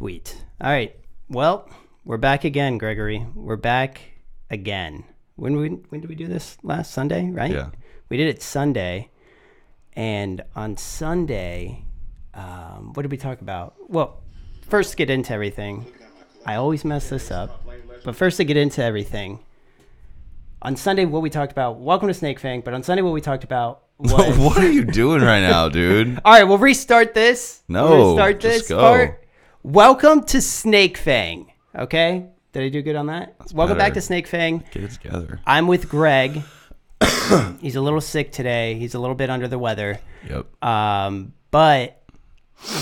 Sweet. All right. Well, we're back again, Gregory. We're back again. When did we do this? Last Sunday, right? Yeah. We did it Sunday. And on Sunday, what did we talk about? Well, first to get into everything. I always mess this up. But first to get into everything. On Sunday, what we talked about, welcome to SnakeFang, but on Sunday, what we talked about was... What are you doing right now, dude? All right, we'll restart this. No, restart just this go. part. Welcome to SnakeFang, okay? Did I do good on that? That's Welcome better. back to SnakeFang. Get it together. I'm with Greg. He's a little sick today. He's a little bit under the weather. Yep. But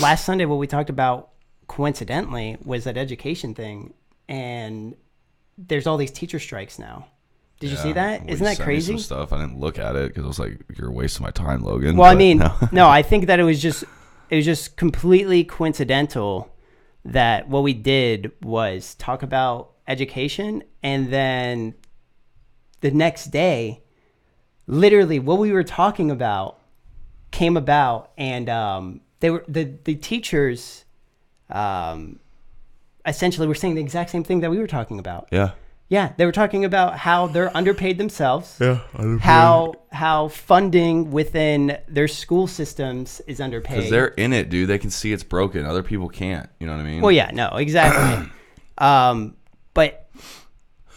last Sunday, what we talked about, coincidentally, was that education thing. And there's all these teacher strikes now. Did you see that? Isn't that crazy? Some stuff. I didn't look at it because I was like, "You're wasting my time, Logan." Well, I mean, no, I think that it was just completely coincidental that what we did was talk about education, and then the next day, literally what we were talking about came about, and they were the teachers essentially were saying the exact same thing that we were talking about. Yeah. Yeah, they were talking about how they're underpaid themselves. Yeah, underpaid. How funding within their school systems is underpaid. Because they're in it, dude. They can see it's broken. Other people can't. You know what I mean? Well, yeah, no, exactly. But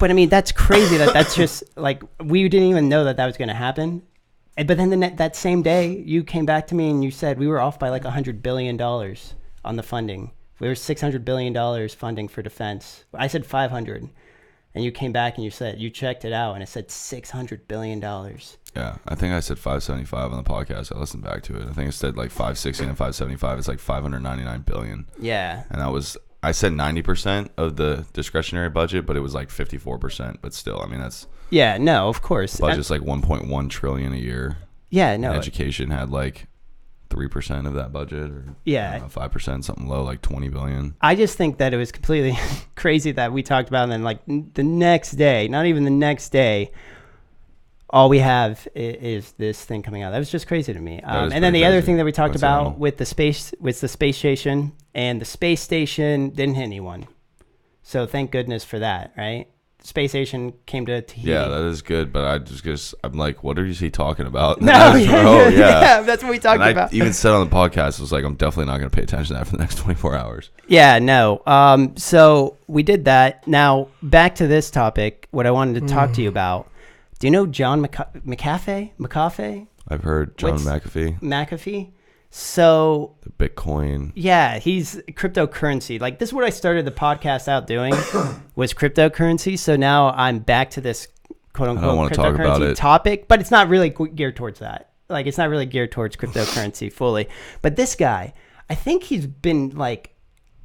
I mean, that's crazy. That's just like we didn't even know that was going to happen. But then that same day, you came back to me and you said we were off by like $100 billion on the funding. We were $600 billion funding for defense. I said 500. And you came back and you said, you checked it out and it said $600 billion. Yeah, I think I said 575 on the podcast. I listened back to it. I think it said like 560 and 575. It's like 599 billion. Yeah. And I said 90% of the discretionary budget, but it was like 54%. But still, I mean, that's... Yeah, no, of course. Budget's like 1.1 trillion a year. Yeah, no. And education had like 3% of that budget, or 5%, something low, like 20 billion. I just think that it was completely crazy that we talked about, and then like the next day, not even the next day, all we have is this thing coming out. That was just crazy to me. And then the other thing that we talked about with the space station, and the space station didn't hit anyone. So thank goodness for that, right? Space station came to Tahiti. Yeah, that is good, but I'm like, what is he talking about? No, yeah, that's what we talked about. I even said on the podcast, I was like, I'm definitely not going to pay attention to that for the next 24 hours. Yeah, no. So we did that. Now, back to this topic, what I wanted to talk to you about. Do you know John McAfee? I've heard John McAfee. So the Bitcoin. Yeah, he's cryptocurrency. Like, this is what I started the podcast out doing was cryptocurrency. So now I'm back to this quote unquote cryptocurrency topic, but it's not really geared towards that. Like, it's not really geared towards cryptocurrency fully. But this guy, I think he's been like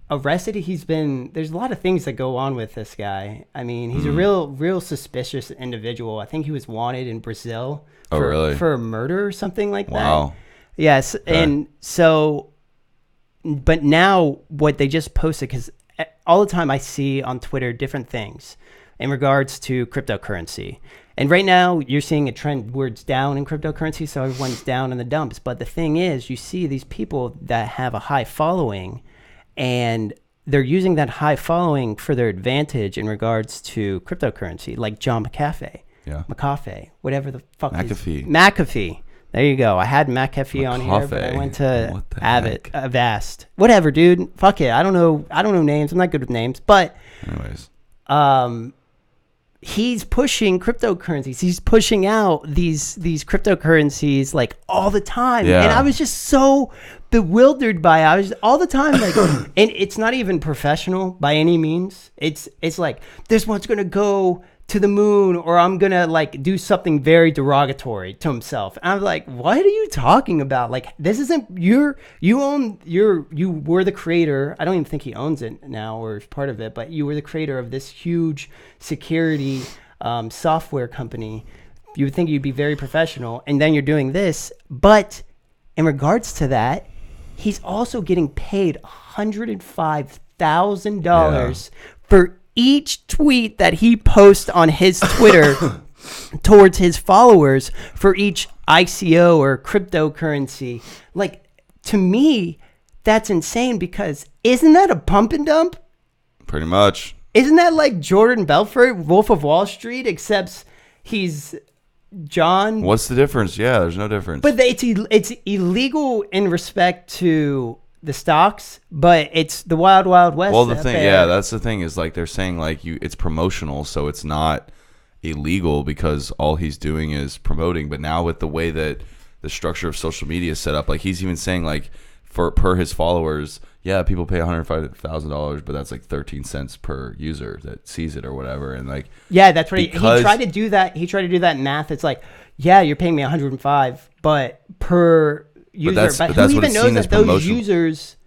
arrested. There's a lot of things that go on with this guy. I mean, he's a real suspicious individual. I think he was wanted in Brazil for a murder or something like that. Wow. Yes, and so, but now what they just posted, because all the time I see on Twitter different things in regards to cryptocurrency. And right now you're seeing a trend where it's down in cryptocurrency, so everyone's down in the dumps. But the thing is, you see these people that have a high following, and they're using that high following for their advantage in regards to cryptocurrency, like John McAfee. Yeah. McAfee, whatever the fuck. McAfee. There you go. I had McAfee on here, but I went to Avast. Whatever, dude. Fuck it. I don't know names. I'm not good with names. But anyways, he's pushing cryptocurrencies. He's pushing out these cryptocurrencies like all the time. Yeah. And I was just so bewildered by it. I was all the time like, and it's not even professional by any means. It's like, this one's going to go to the moon, or I'm gonna like do something very derogatory to himself. And I'm like, what are you talking about? Like, this isn't you were the creator. I don't even think he owns it now or is part of it, but you were the creator of this huge security software company. You would think you'd be very professional, and then you're doing this. But in regards to that, he's also getting paid $105,000 for each tweet that he posts on his Twitter towards his followers for each ICO or cryptocurrency. Like, to me, that's insane because isn't that a pump and dump? Pretty much. Isn't that like Jordan Belfort, Wolf of Wall Street, except he's John? What's the difference? Yeah, there's no difference. But it's illegal in respect to the stocks, but it's the wild, wild west. Well, that's the thing is like they're saying like it's promotional, so it's not illegal because all he's doing is promoting. But now with the way that the structure of social media is set up, like he's even saying like per his followers, yeah, people pay $105,000, but that's like 13 cents per user that sees it or whatever. And like, yeah, that's right. He tried to do that. He tried to do that math. It's like, yeah, you're paying me 105, but per user. But who even knows that those users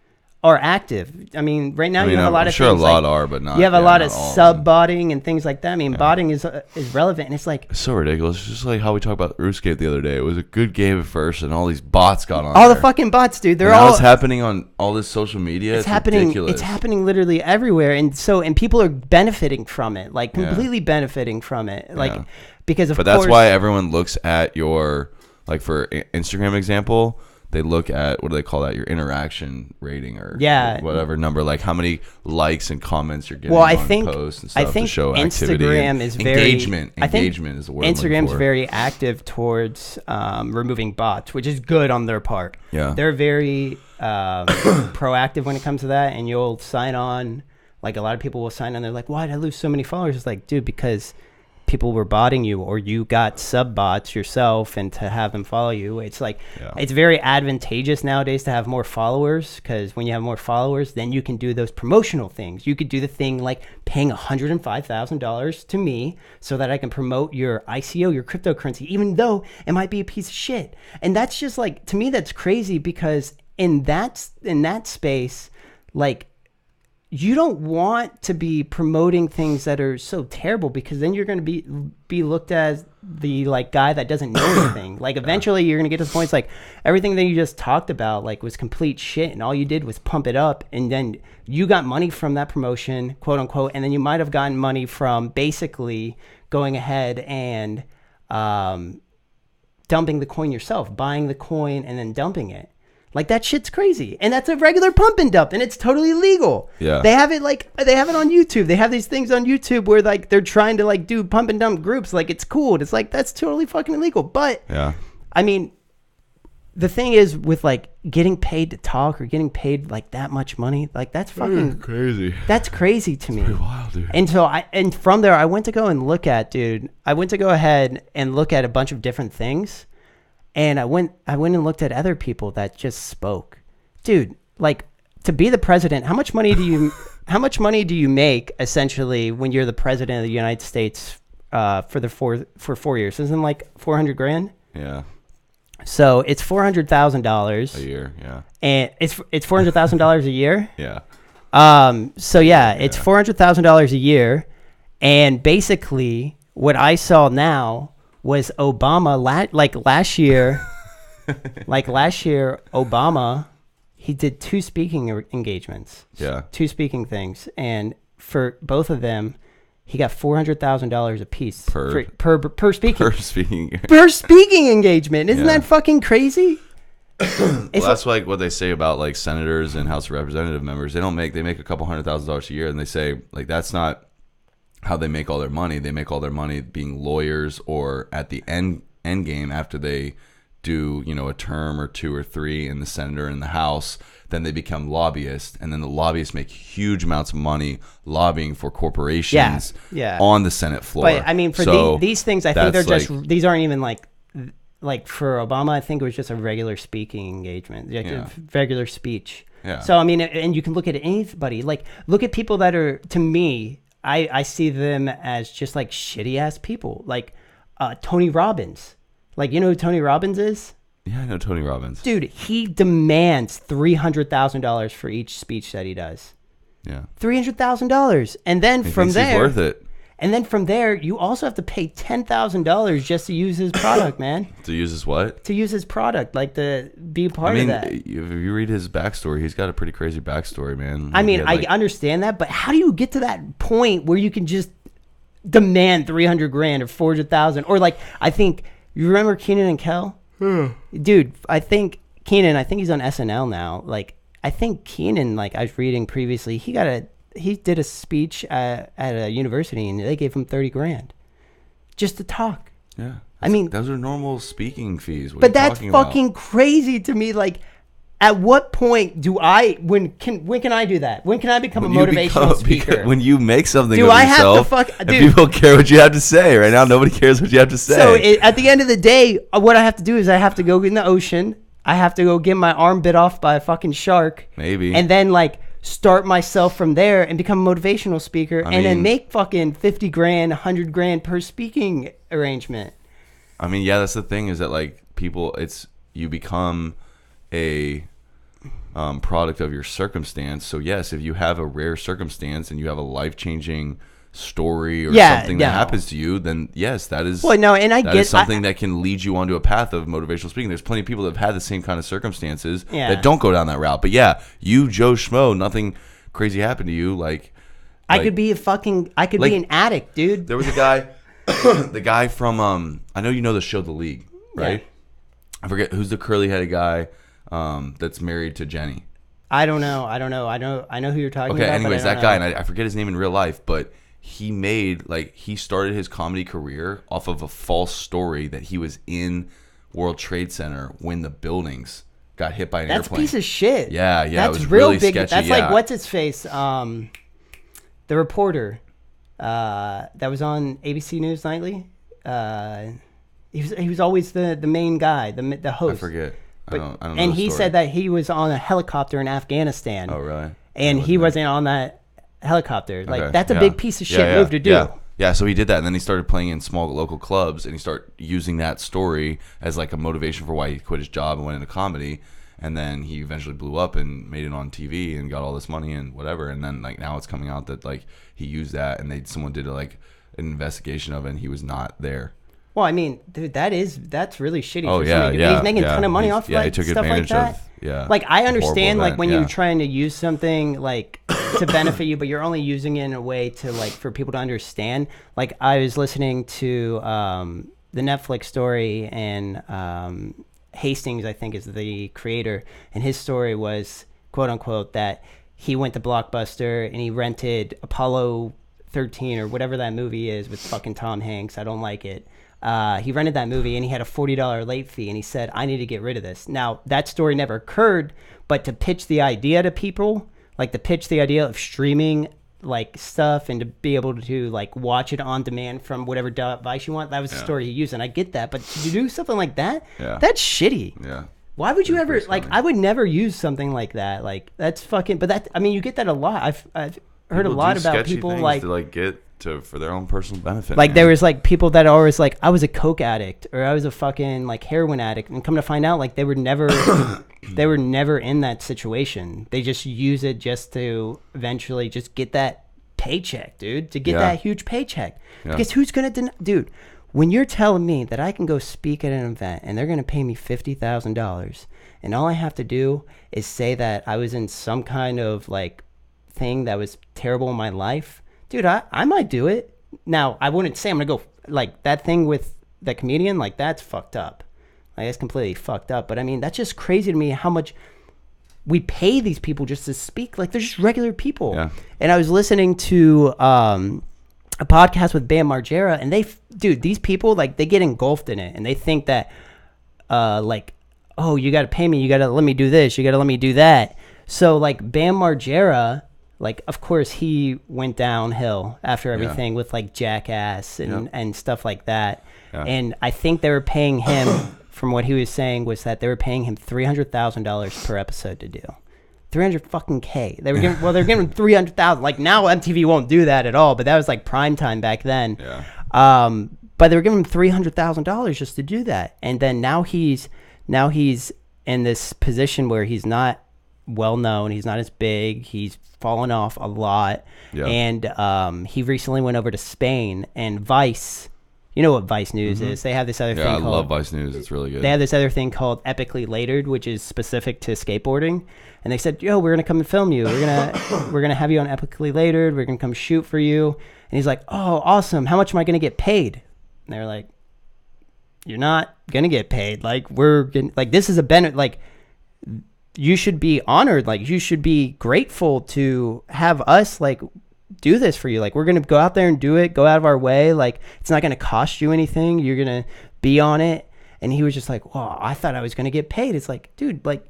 are active? I mean, right now you have a lot of things. I'm sure a lot are, but not. You have a lot of sub-botting and things like that. I mean, botting is relevant, and it's like it's so ridiculous. It's just like how we talked about RuneScape the other day. It was a good game at first, and all these bots got on. All the fucking bots, dude. They're all. It's happening on all this social media. It's happening. Ridiculous. It's happening literally everywhere, and people are benefiting from it, like completely benefiting from it, like because of. But that's why everyone looks at your for Instagram example. They look at, what do they call that? Your interaction rating or whatever number, like how many likes and comments you're getting on posts and stuff to show activity. Instagram is engagement. Engagement is the word. Instagram's very active towards removing bots, which is good on their part. Yeah. They're very proactive when it comes to that, and you'll sign on. Like a lot of people will sign on. They're like, why did I lose so many followers? It's like, dude, because people were botting you or you got sub bots yourself and to have them follow you. It's like it's very advantageous nowadays to have more followers, because when you have more followers, then you can do those promotional things. You could do the thing like paying $105,000 to me so that I can promote your ICO, your cryptocurrency, even though it might be a piece of shit. And that's just like, to me, that's crazy, because in that space, like, you don't want to be promoting things that are so terrible, because then you're going to be looked as the like guy that doesn't know anything. Like eventually you're going to get to the point, it's like everything that you just talked about like was complete shit, and all you did was pump it up, and then you got money from that promotion, quote unquote, and then you might have gotten money from basically going ahead and dumping the coin yourself, buying the coin and then dumping it. Like, that shit's crazy. And that's a regular pump and dump, and it's totally legal. Yeah. They have it on YouTube. They have these things on YouTube where like they're trying to like do pump and dump groups. Like, it's cool. It's like, that's totally fucking illegal. But I mean, the thing is with like getting paid to talk or getting paid like that much money, like that's fucking crazy. That's crazy to me. Pretty wild, dude. And from there I went to go and look at, I went to go ahead and look at a bunch of different things. And I went and looked at other people that just spoke. Dude, like, to be the president, how much money do you make essentially when you're the president of the United States for 4 years? Isn't it like $400,000? Yeah. So it's $400,000 a year, yeah. And it's $400,000 a year? Yeah. So yeah, it's $400,000 a year, and basically what I saw now was Obama last year, Obama, he did 2 speaking engagements. Yeah. 2 speaking things. And for both of them, he got $400,000 a piece per speaking. Per speaking engagement. Isn't that fucking crazy? Well, that's like what they say about like senators and House of Representative members. They make a couple $100,000 a year, and they say like that's not how they make all their money. They make all their money being lawyers, or at the end game after they do, a term or 2 or 3 in the Senate or in the House, then they become lobbyists, and then the lobbyists make huge amounts of money lobbying for corporations on the Senate floor. But I mean, for these things, I think they're just these aren't even like for Obama. I think it was just a regular speaking engagement, regular speech. Yeah. So I mean, and you can look at anybody. Like, look at people that are, to me, I see them as just like shitty ass people, like Tony Robbins. Like, you know who Tony Robbins is? Yeah, I know Tony Robbins. Dude, he demands $300,000 for each speech that he does. Yeah. $300,000. And then from there, he's worth it. And then from there, you also have to pay $10,000 just to use his product, man. To use his what? To use his product, like to be part of that. If you read his backstory, he's got a pretty crazy backstory, man. I mean, I understand that, but how do you get to that point where you can just demand $300,000 or $400,000? Or like, I think, you remember Keenan and Kel? Dude, I think he's on SNL now. Like, I think Keenan, like I was reading previously, he did a speech at a university and they gave him $30,000 just to talk. Yeah. I mean, those are normal speaking fees. But that's fucking crazy to me. Like, at what point do when can I do that? When can I become a motivational speaker? When you make something do of I yourself, have to and people care what you have to say. Right now, nobody cares what you have to say. So at the end of the day, what I have to do is I have to go in the ocean. I have to go get my arm bit off by a fucking shark. Maybe. And then like start myself from there and become a motivational speaker then make fucking $50,000, $100,000 per speaking arrangement. I mean, yeah, that's the thing is that like people, you become a product of your circumstance. So yes, if you have a rare circumstance and you have a life-changing story or something that happens to you, then yes, that is something that can lead you onto a path of motivational speaking. There's plenty of people that have had the same kind of circumstances that don't go down that route. But yeah, you Joe Schmo, nothing crazy happened to you. I could be an addict, dude. There was a guy, the guy from I know you know the show The League, right? Yeah. I forget who's the curly-headed guy that's married to Jenny. I don't know. I know who you're talking about. Okay, anyways, that guy, and I forget his name in real life, but he started his comedy career off of a false story that he was in World Trade Center when the buildings got hit by an airplane. That's a piece of shit. Yeah. That's it was real really big. sketchy. That's like, what's his face? The reporter that was on ABC News Nightly. He was always the main guy, the host. I forget. I don't know. And he said that he was on a helicopter in Afghanistan. Oh, really? And he wasn't on that helicopter. Like, that's a big piece of shit move to do. Yeah, so he did that, and then he started playing in small local clubs, and he started using that story as like a motivation for why he quit his job and went into comedy. And then he eventually blew up and made it on TV and got all this money and whatever. And then like now it's coming out that like he used that, and someone did like an investigation of it, and he was not there. Well, I mean, dude, that's really shitty. Oh, for somebody. He's making a ton of money off he took stuff advantage like that. Like, I understand, like, when you're trying to use something, like, to benefit you, but you're only using it in a way to, like, for people to understand. Like, I was listening to the Netflix story, and Hastings, I think, is the creator, and his story was, quote unquote, that he went to Blockbuster and he rented Apollo 13 or whatever that movie is with fucking Tom Hanks. I don't like it. He rented that movie and he had a $40 late fee, and he said, I need to get rid of this. Now, that story never occurred, but to pitch the idea to people, like to pitch the idea of streaming like stuff and to be able to like watch it on demand from whatever device you want, that was the story he used. And I get that, but to do something like that, that's shitty. Yeah. Why would you ever, like, I would never use something like that. Like, that's fucking, but that, I mean, you get that a lot. I've heard a lot about people like to like get for their own personal benefit. Like, there was like people that are always like, I was a coke addict or I was a fucking like heroin addict, and come to find out like they were never in that situation. They just use it just to eventually just get that paycheck, dude, to get that huge paycheck. Because who's gonna dude, when you're telling me that I can go speak at an event and they're gonna pay me $50,000 and all I have to do is say that I was in some kind of like thing that was terrible in my life, dude, I might do it. Now, I wouldn't say I'm going to go, like, that thing with that comedian, like, that's fucked up. Like, that's completely fucked up. But, I mean, that's just crazy to me how much we pay these people just to speak. Like, they're just regular people. Yeah. And I was listening to a podcast with Bam Margera, and these people, like, they get engulfed in it. And they think that, like, oh, you got to pay me. You got to let me do this. You got to let me do that. So, like, Bam Margera, like, of course, he went downhill after everything with, like, Jackass and stuff like that. Yeah. And I think they were paying him, from what he was saying, was that they were paying him $300,000 per episode to do. 300 fucking K. They were giving, they're giving him 300,000. Like, now MTV won't do that at all, but that was, like, prime time back then. Yeah. But they were giving him $300,000 just to do that. And then now he's in this position where he's not well known, he's not as big, he's fallen off a lot. And he recently went over to Spain, and Vice, you know what Vice News is, they have this other thing called, I love Vice News, it's really good. They have this other thing called Epically Latered, which is specific to skateboarding, and they said, yo, we're gonna come and film you, we're gonna have you on Epically Latered, we're gonna come shoot for you. And he's like, oh, awesome, how much am I gonna get paid? And they're like, you're not gonna get paid, like, we're gonna, like, this is a benefit, like, you should be honored. Like, you should be grateful to have us, like, do this for you. Like, we're going to go out there and do it, go out of our way. Like, it's not going to cost you anything. You're going to be on it. And he was just like, well, I thought I was going to get paid. It's like, dude, like,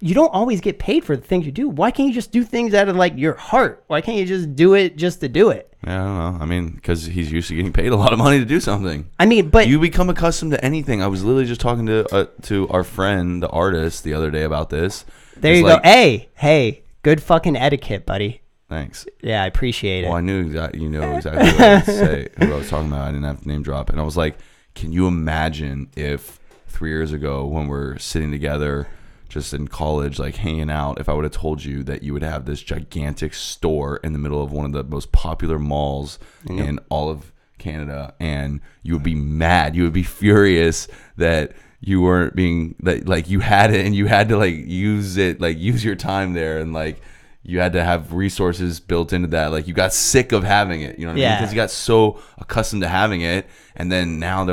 you don't always get paid for the things you do. Why can't you just do things out of, like, your heart? Why can't you just do it just to do it? Yeah, I don't know. I mean, because he's used to getting paid a lot of money to do something. I mean, but you become accustomed to anything. I was literally just talking to our friend, the artist, the other day about this. There you go. Hey, good fucking etiquette, buddy. Thanks. Yeah, I appreciate it. Well, I knew exactly. You know exactly what I was say, who I was talking about. I didn't have to name drop, and I was like, can you imagine if 3 years ago, when we're sitting together, just in college, like hanging out, if I would have told you that you would have this gigantic store in the middle of one of the most popular malls in all of Canada, and you would be mad, you would be furious that you weren't being, that like you had it and you had to like use it, like use your time there, and like you had to have resources built into that. Like you got sick of having it, you know what I mean? Because you got so accustomed to having it, and then now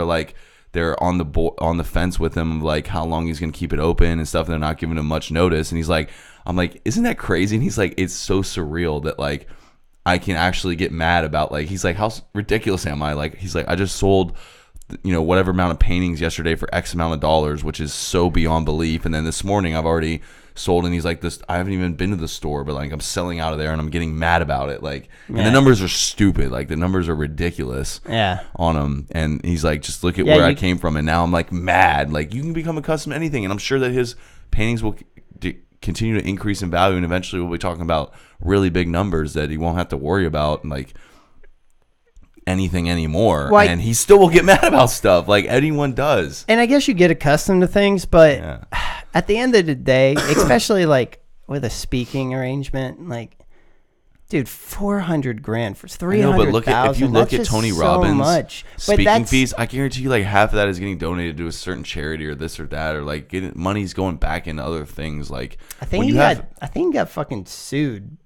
they're on the fence with him of like how long he's gonna keep it open and stuff, and they're not giving him much notice. And he's like, I'm like, isn't that crazy? And he's like, it's so surreal that like I can actually get mad about, like, he's like, how ridiculous am I? Like, he's like, I just sold, you know, whatever amount of paintings yesterday for X amount of dollars, which is so beyond belief. And then this morning I've already sold, and he's like, this, I haven't even been to the store, but like I'm selling out of there and I'm getting mad about it. Like, and the numbers are stupid. Like the numbers are ridiculous on them. And he's like, just look at where I came from. And now I'm like mad. Like you can become accustomed to anything. And I'm sure that his paintings will continue to increase in value. And eventually we'll be talking about really big numbers that he won't have to worry about like anything anymore. Well, and he still will get mad about stuff like anyone does. And I guess you get accustomed to things, but at the end of the day, especially like with a speaking arrangement, like, dude, $400,000 for 300,000. But look at, if you look at Tony Robbins' so speaking fees, I guarantee you like half of that is getting donated to a certain charity or this or that, or like money's going back into other things. Like I think he got fucking sued.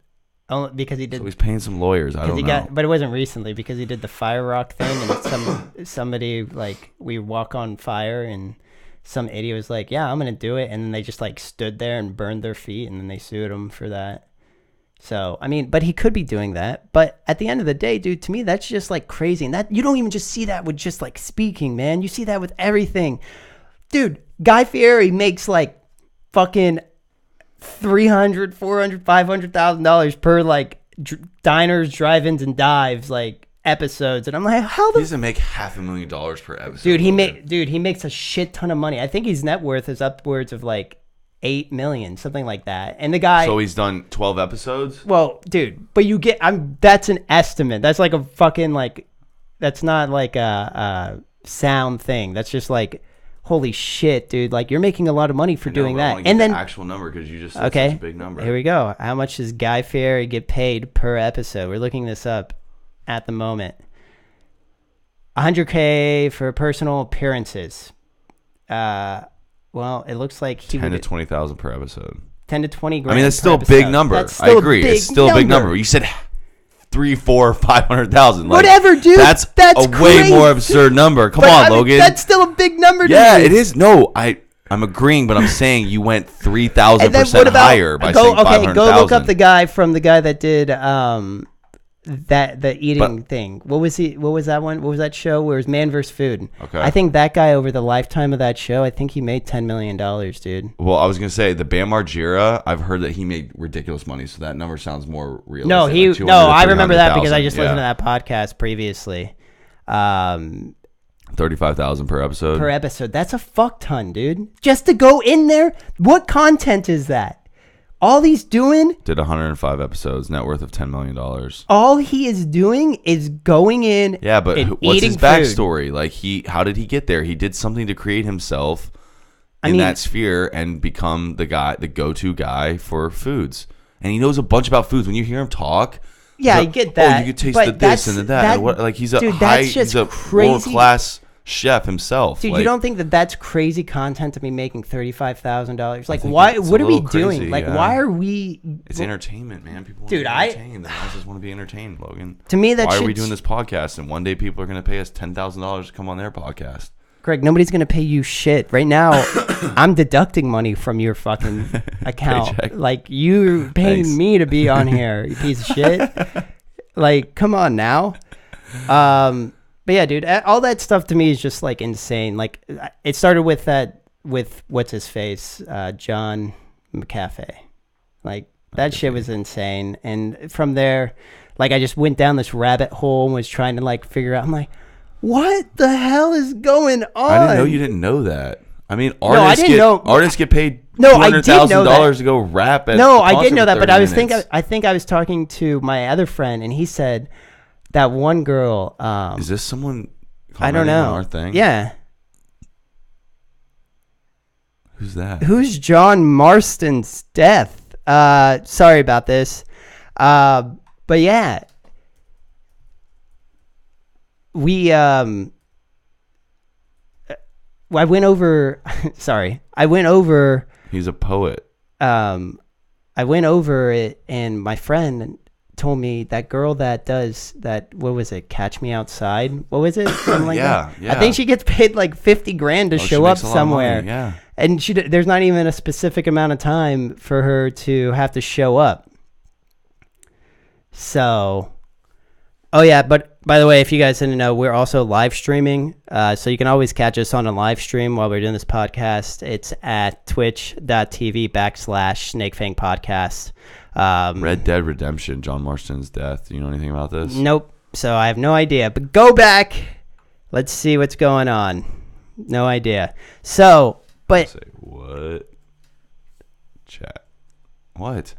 Because he did. So he's paying some lawyers. I don't know. But it wasn't recently, because he did the fire rock thing, and somebody like, we walk on fire, and some idiot was like, yeah, I'm gonna do it, and then they just like stood there and burned their feet, and then they sued him for that. So I mean, but he could be doing that. But at the end of the day, dude, to me that's just like crazy, and that you don't even just see that with just like speaking, man. You see that with everything, dude. Guy Fieri makes like fucking $300,000, $400,000, $500,000 per like diners, drive-ins, and dives like episodes, and I'm like, how he doesn't make $500,000 per episode? Dude, he makes a shit ton of money. I think his net worth is upwards of like $8 million, something like that. And the guy, so he's done 12 episodes. Well, dude, but you get, that's an estimate. That's like a fucking like, that's not like a sound thing. That's just like, holy shit, dude! Like you're making a lot of money for doing that. And then the actual number, because you just said such a big number. Here we go. How much does Guy Fieri get paid per episode? We're looking this up at the moment. $100K for personal appearances. Well, it looks like he 10 to 20,000 per episode. 10 to 20 grand. I mean, that's still a big number. I agree. It's still a big number. You said 300,000, 400,000, 500,000. Like, whatever, dude. That's a way more absurd number. Come on, Logan. That's still a big number. Yeah, it is. No, I'm agreeing, but I'm saying you went 3,000% higher by saying 500,000. Go look up the guy that did the eating thing. What was that one? What was that show where it was Man vs. Food? Okay. I think that guy, over the lifetime of that show, I think he made $10 million, dude. Well, I was gonna say the Bam Margera, I've heard that he made ridiculous money, so that number sounds more realistic. I remember that because I just listened to that podcast previously. 35,000 per episode. Per episode. That's a fuck ton, dude. Just to go in there. What content is that? All he's doing... Did 105 episodes, net worth of $10 million. All he is doing is going in. Yeah, but what's his backstory? Like, how did he get there? He did something to create himself in that sphere and become the go-to guy for foods. And he knows a bunch about foods. When you hear him talk... Yeah, I get that. Oh, you could taste the this and the that. Like, he's a world-class chef himself. Dude, you don't think that's crazy content to be making $35,000? Like, why? What are we doing? Like, why are we? It's entertainment, man. People want to be entertained. The masses want to be entertained, Logan. To me, why are we doing this podcast? And one day people are going to pay us $10,000 to come on their podcast. Greg, nobody's going to pay you shit. Right now, I'm deducting money from your fucking account. Paycheck. Like, you're paying me to be on here, you piece of shit. Like, come on now. But yeah, dude, all that stuff to me is just, like, insane. Like, it started with what's his face? John McAfee. Like, that shit was insane. And from there, like, I just went down this rabbit hole and was trying to, like, figure out. I'm like, what the hell is going on? I didn't know you didn't know that. I mean, artists get paid $200,000 to go rap at. No, I did know that, but I think I was talking to my other friend, and he said that one girl. Is this someone? I don't know. On our thing? Yeah. Who's that? Who's John Marston's death? Sorry about this. But yeah. I went over. Sorry, I went over. He's a poet. I went over it, and my friend told me that girl that does that. What was it? Catch Me Outside. What was it? Something like that. Yeah. I think she gets paid like $50,000 to show up somewhere. Yeah. And there's not even a specific amount of time for her to have to show up. So. Oh, yeah, but by the way, if you guys didn't know, we're also live streaming, so you can always catch us on a live stream while we're doing this podcast. It's at twitch.tv/SnakeFang Podcast. Red Dead Redemption, John Marston's death. Do you know anything about this? Nope, so I have no idea, but go back. Let's see what's going on. No idea. So, but... Say, what? Chat. What?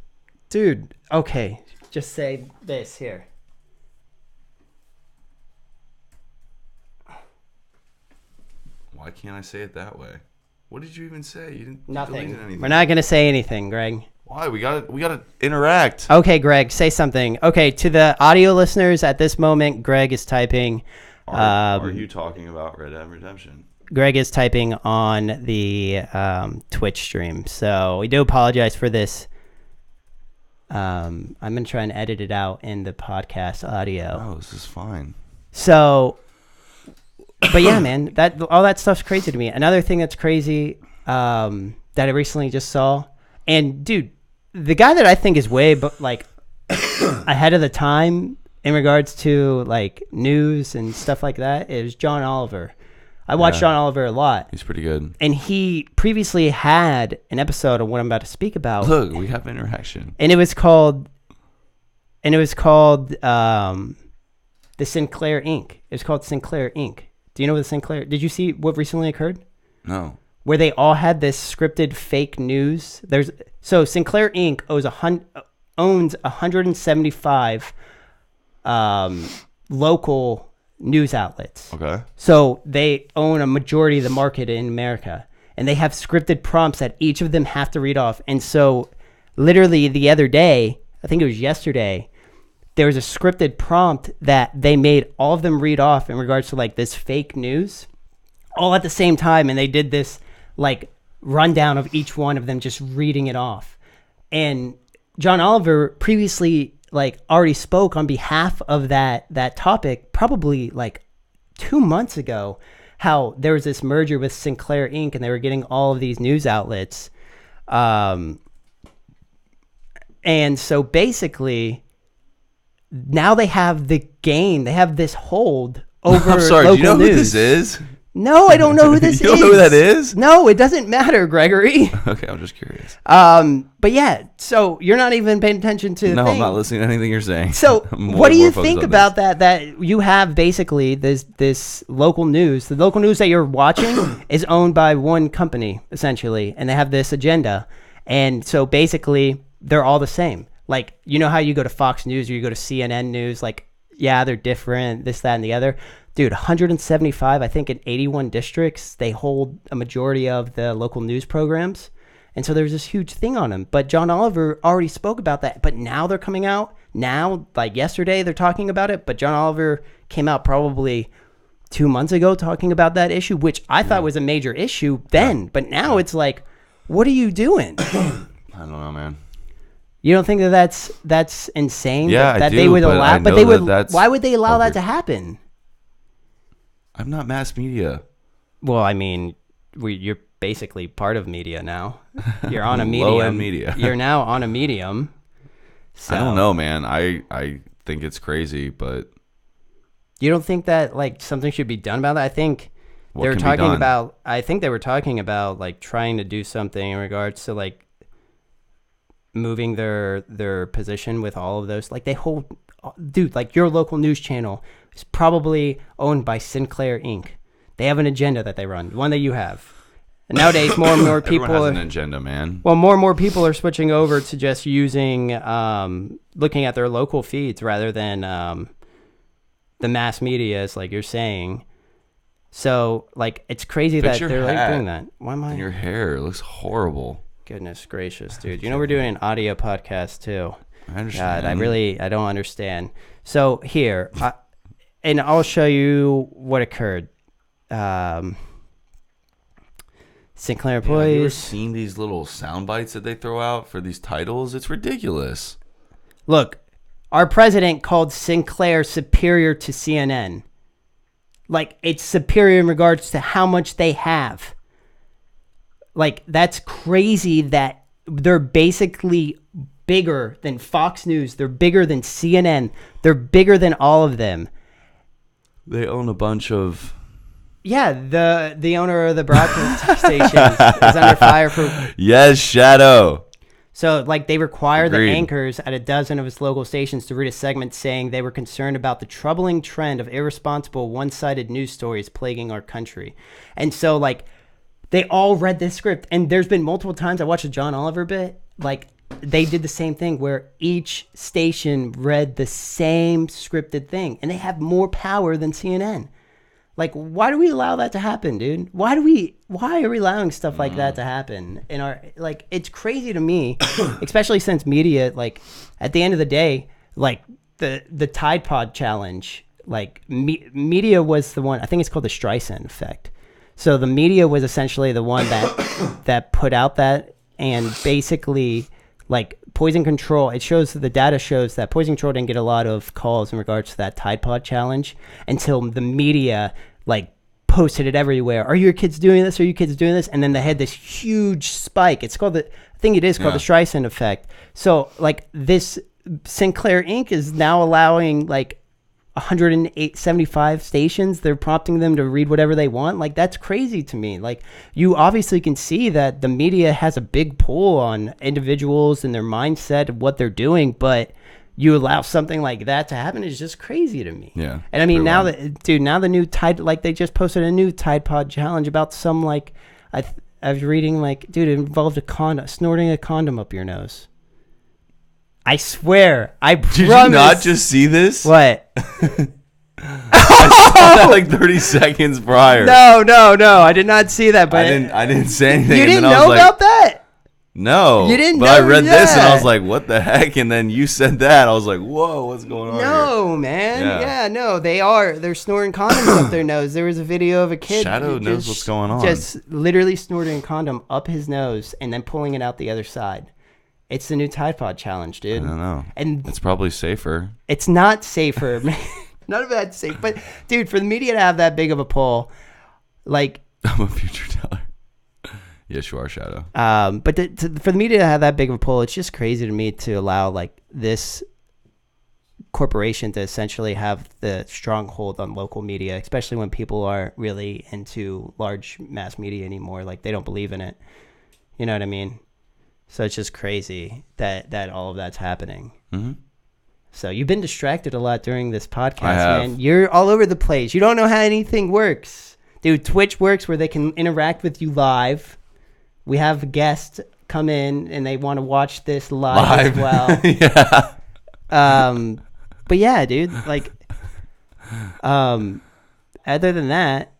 Dude, okay, just say this here. Why can't I say it that way? What did you even say? You didn't. Nothing. Anything. We're not gonna say anything, Greg. Why? We gotta interact. Okay, Greg, say something. Okay, to the audio listeners, at this moment, Greg is typing. Are you talking about Red Dead Redemption? Greg is typing on the Twitch stream, so we do apologize for this. I'm gonna try and edit it out in the podcast audio. Oh, this is fine. So. But yeah, man, all that stuff's crazy to me. Another thing that's crazy that I recently just saw, and dude, the guy that I think is way ahead of the time in regards to like news and stuff like that is John Oliver. I watch John Oliver a lot. He's pretty good. And he previously had an episode of what I'm about to speak about. Look, we have interaction. And it was called the Sinclair Inc. It was called Sinclair Inc. Do you know what the Sinclair? Did you see what recently occurred? No. Where they all had this scripted fake news. So Sinclair Inc. owns 175 local news outlets. Okay. So they own a majority of the market in America, and they have scripted prompts that each of them have to read off. And so, literally the other day, I think it was yesterday, there was a scripted prompt that they made all of them read off in regards to like this fake news all at the same time. And they did this like rundown of each one of them just reading it off. And John Oliver previously like already spoke on behalf of that topic, probably like 2 months ago, how there was this merger with Sinclair Inc. and they were getting all of these news outlets. And so basically, now they have the gain. They have this hold over I'm sorry, local do you know news. who this is? No, I don't know who this is. You don't know who that is? No, it doesn't matter, Gregory. Okay, I'm just curious. But yeah, so you're not even paying attention to the No, thing. I'm not listening to anything you're saying. So what do you think about that you have basically this local news? The local news that you're watching is owned by one company, essentially, and they have this agenda. And so basically, they're all the same. Like, you know how you go to Fox News or you go to CNN News, like, yeah, they're different, this, that, and the other. Dude, 175, I think in 81 districts, they hold a majority of the local news programs. And so there's this huge thing on them. But John Oliver already spoke about that. But now they're coming out. Now, like yesterday, they're talking about it. But John Oliver came out probably 2 months ago talking about that issue, which I thought was a major issue then. Yeah. But now it's like, what are you doing? I don't know, man. You don't think that's insane? Yeah, that I do, they would but allow, I but know they would. that's Why would they allow that to happen? I'm not mass media. Well, I mean, you're basically part of media now. You're on a medium. Low-end media. You're now on a medium. So. I don't know, man. I think it's crazy, but you don't think that like something should be done about that? I think they were talking about like trying to do something in regards to like moving their position with all of those. Like they hold, dude, like your local news channel is probably owned by Sinclair Inc. They have an agenda that they run, one that you have. And nowadays, more and more people Everyone has an agenda, man. Well, more and more people are switching over to just using, looking at their local feeds rather than the mass media, is like you're saying. So, like, it's crazy that they're like doing that. Why am I? Your hair looks horrible. Goodness gracious, dude! You know we're doing an audio podcast too. I understand. God, I don't understand. So here, and I'll show you what occurred. Sinclair employees. Have you ever seen these little sound bites that they throw out for these titles? It's ridiculous. Look, our president called Sinclair superior to CNN. Like, it's superior in regards to how much they have. Like, that's crazy that they're basically bigger than Fox News. They're bigger than CNN. They're bigger than all of them. They own a bunch of... Yeah, the owner of the broadcast station is under fire for... Yes, Shadow. So, like, they require Agreed. the anchors at a dozen of its local stations to read a segment saying they were concerned about the troubling trend of irresponsible, one-sided news stories plaguing our country. And so, like, they all read this script. And there's been multiple times I watched a John Oliver bit. Like, they did the same thing where each station read the same scripted thing. And they have more power than CNN. Like, why do we allow that to happen, dude? Why are we allowing stuff like that to happen in our, like, it's crazy to me, especially since media, like, at the end of the day, like, the Tide Pod challenge, like, media was the one, I think it's called the Streisand effect. So the media was essentially the one that put out that, and basically, like, poison control, the data shows that poison control didn't get a lot of calls in regards to that Tide Pod challenge until the media, like, posted it everywhere. Are your kids doing this? Are your kids doing this? And then they had this huge spike. It's called the Streisand effect. So, like, this Sinclair Inc. is now allowing, like, 175 stations. They're prompting them to read whatever they want. Like, that's crazy to me. Like, you obviously can see that the media has a big pull on individuals and their mindset of what they're doing, but you allow something like that to happen is just crazy to me. Yeah. And I mean, now the new Tide, like, they just posted a new Tide Pod challenge about some, like, I was reading, like, dude, it involved snorting a condom up your nose. I swear. I promise. Did you not just see this? What? I saw that like 30 seconds prior. No. I did not see that. But I didn't say anything. You didn't know about that? No. You didn't but know I read that. this and I was like, what the heck? And then you said that. I was like, whoa, what's going on No, here? man. Yeah, no. They're snorting condoms up their nose. There was a video of a kid. Shadow knows what's going on. Just literally snorting a condom up his nose and then pulling it out the other side. It's the new Tide Pod challenge, dude. I don't know. And it's probably safer. It's not safer. None of that's safe. But, dude, for the media to have that big of a pull, like... I'm a future teller. Yes, you are, Shadow. But for the media to have that big of a pull, it's just crazy to me to allow, like, this corporation to essentially have the stronghold on local media, especially when people aren't really into large mass media anymore. Like, they don't believe in it. You know what I mean? So it's just crazy that all of that's happening. Mm-hmm. So you've been distracted a lot during this podcast, I have. man. You're all over the place. You don't know how anything works. Dude, Twitch works where they can interact with you live. We have guests come in and they want to watch this live as well. Yeah. But yeah, dude, like, other than that,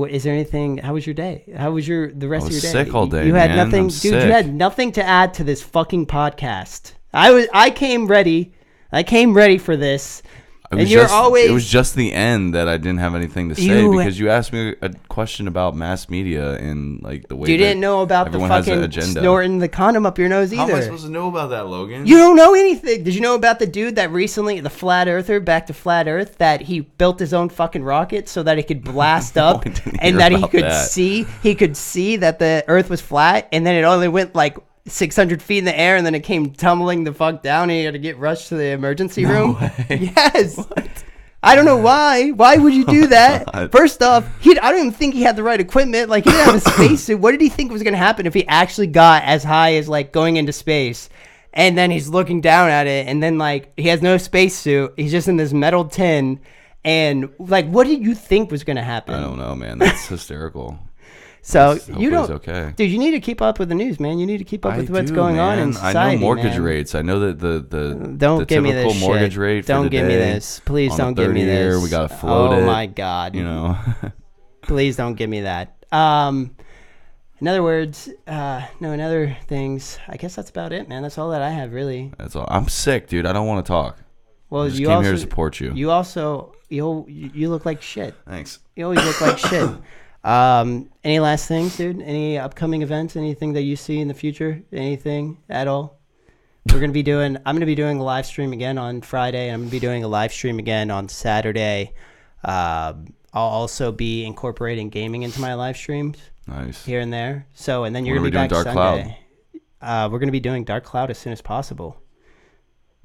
is there anything? How was your day? How was the rest of your day? Sick all day. You had man. nothing, I'm dude. sick. You had nothing to add to this fucking podcast. I came ready. I came ready for this. It was just the end that I didn't have anything to say because you asked me a question about mass media and like the way you didn't know about the fucking snorting the condom up your nose either. How am I supposed to know about that, Logan? You don't know anything. Did you know about the dude that recently, the flat earther, back to flat Earth, that he built his own fucking rocket so that it could blast up and that he could see that the Earth was flat, and then it only went like 600 feet in the air, and then it came tumbling the fuck down, and he had to get rushed to the emergency room. Yes. What? I don't know why. Why would you do that? First off, I don't even think he had the right equipment. Like, he didn't have a spacesuit. What did he think was going to happen if he actually got as high as like going into space? And then he's looking down at it, and then like he has no spacesuit. He's just in this metal tin. And like, what did you think was going to happen? I don't know, man. That's hysterical. So you don't, okay. Dude. You need to keep up with the news, man. You need to keep up with what's going on in society. I know mortgage rates. I know that the typical mortgage rate. Don't give me this. Please don't give me this. We gotta float it. Oh my god. You know. Please don't give me that. In other words, in other things. I guess that's about it, man. That's all that I have, really. That's all. I'm sick, dude. I don't want to talk. Well, I just came here to support you. You also you look like shit. Thanks. You always look like shit. Any last things, dude? Any upcoming events? Anything that you see in the future? Anything at all? I'm going to be doing a live stream again on Friday, and I'm going to be doing a live stream again on Saturday. I'll also be incorporating gaming into my live streams. Nice. Here and there. So, and then you're going to be back Sunday. We're going to be doing Dark Cloud as soon as possible.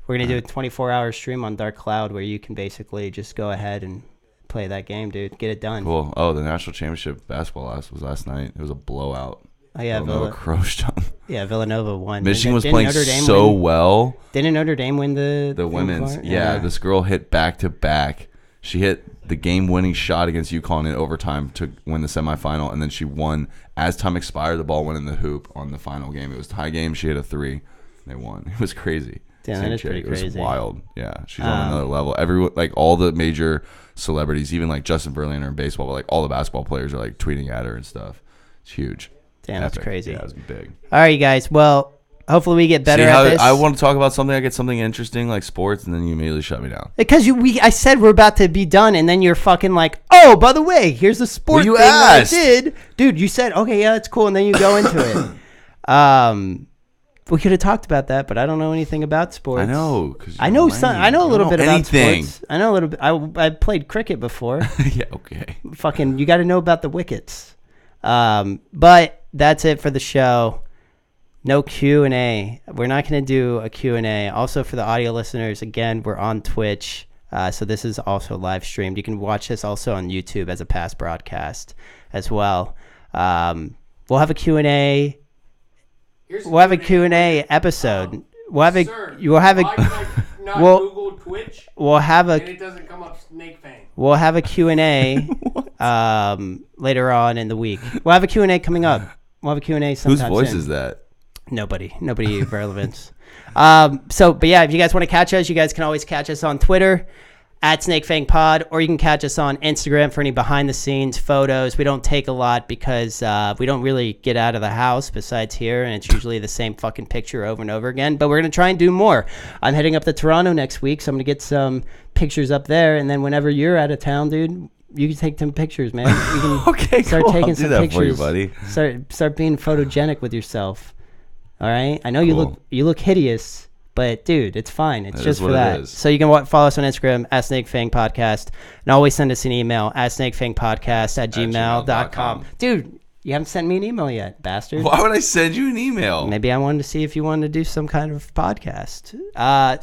We're going to do a 24-hour stream on Dark Cloud where you can basically just go ahead and play that game, dude. Get it done. Cool. Oh, the national championship basketball was last night. It was a blowout. Oh yeah, Villanova crushed them. Yeah, Villanova won. Michigan was playing so well. Didn't Notre Dame win the women's? Yeah, this girl hit back to back. She hit the game-winning shot against UConn in overtime to win the semifinal, and then she won as time expired. The ball went in the hoop on the final game. It was a tie game. She hit a 3. They won. It was crazy. Damn, that is pretty crazy. It was wild. Yeah, she's on another level. Everyone, like all the major celebrities, even like Justin Verlander in baseball, but like all the basketball players are like tweeting at her and stuff. It's huge. Damn, Epic. That's crazy. Yeah, it's big. All right, you guys. Well, hopefully we get better at this. I want to talk about something. I get something interesting like sports, and then you immediately shut me down. Because I said we're about to be done, and then you're fucking like, oh, by the way, here's the sport thing that I did. Dude, you said, okay, yeah, that's cool, and then you go into it. We could have talked about that, but I don't know anything about sports. I know. I know a little bit about sports. I know a little bit. I played cricket before. Yeah, okay. Fucking, you got to know about the wickets. But that's it for the show. No Q&A. We're not going to do a Q&A. Also, for the audio listeners, again, we're on Twitch. So this is also live streamed. You can watch this also on YouTube as a past broadcast as well. We'll have a Q&A. We'll have a Q&A episode. We'll have a. Google Twitch? We'll have a. And it doesn't come up SnakeFang. We'll have a Q&A later on in the week. We'll have a Q&A coming up. We'll have a Q&A sometime. Whose voice soon. is that? Nobody of relevance. But yeah, if you guys want to catch us, you guys can always catch us on Twitter at SnakeFang Pod, or you can catch us on Instagram for any behind the scenes photos. We don't take a lot because we don't really get out of the house besides here, and it's usually the same fucking picture over and over again. But we're going to try and do more. I'm heading up to Toronto next week, so I'm going to get some pictures up there, and then whenever you're out of town, dude, you can take some pictures, man. You can okay, start cool. taking I'll some do that pictures. For you, buddy. Start being photogenic with yourself. All right? I know you look hideous. But, dude, it's fine. It's just for that. So you can follow us on Instagram, at SnakeFang Podcast. And always send us an email, at snakefangpodcast@gmail.com. Dude, you haven't sent me an email yet, bastard. Why would I send you an email? Maybe I wanted to see if you wanted to do some kind of podcast.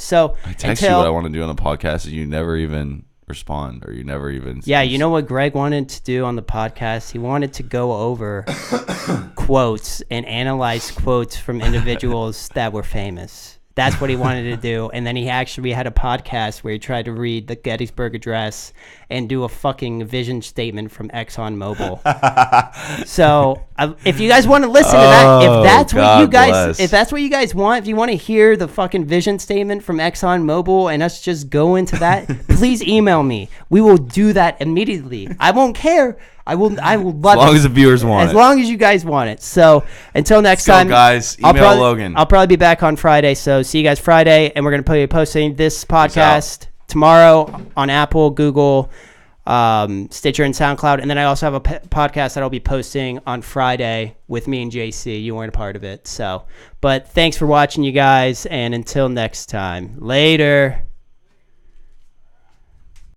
So I text you what I want to do on a podcast, and you never even respond, or you never even... Yeah, you know what Greg wanted to do on the podcast? He wanted to go over quotes and analyze quotes from individuals that were famous. That's what he wanted to do. And then we had a podcast where he tried to read the Gettysburg Address and do a fucking vision statement from ExxonMobil. So if you guys want to listen to that, if that's what you guys want, if you want to hear the fucking vision statement from ExxonMobil and us just go into that, please email me. We will do that immediately. I won't care. I will love it. As long as the viewers want it. As long as you guys want it. So until next time, guys, email Logan. I'll probably be back on Friday. So see you guys Friday, and we're going to be posting this podcast tomorrow on Apple, Google, Stitcher, and SoundCloud. And then I also have a podcast that I'll be posting on Friday with me and JC. You weren't a part of it. But thanks for watching, you guys. And until next time, later.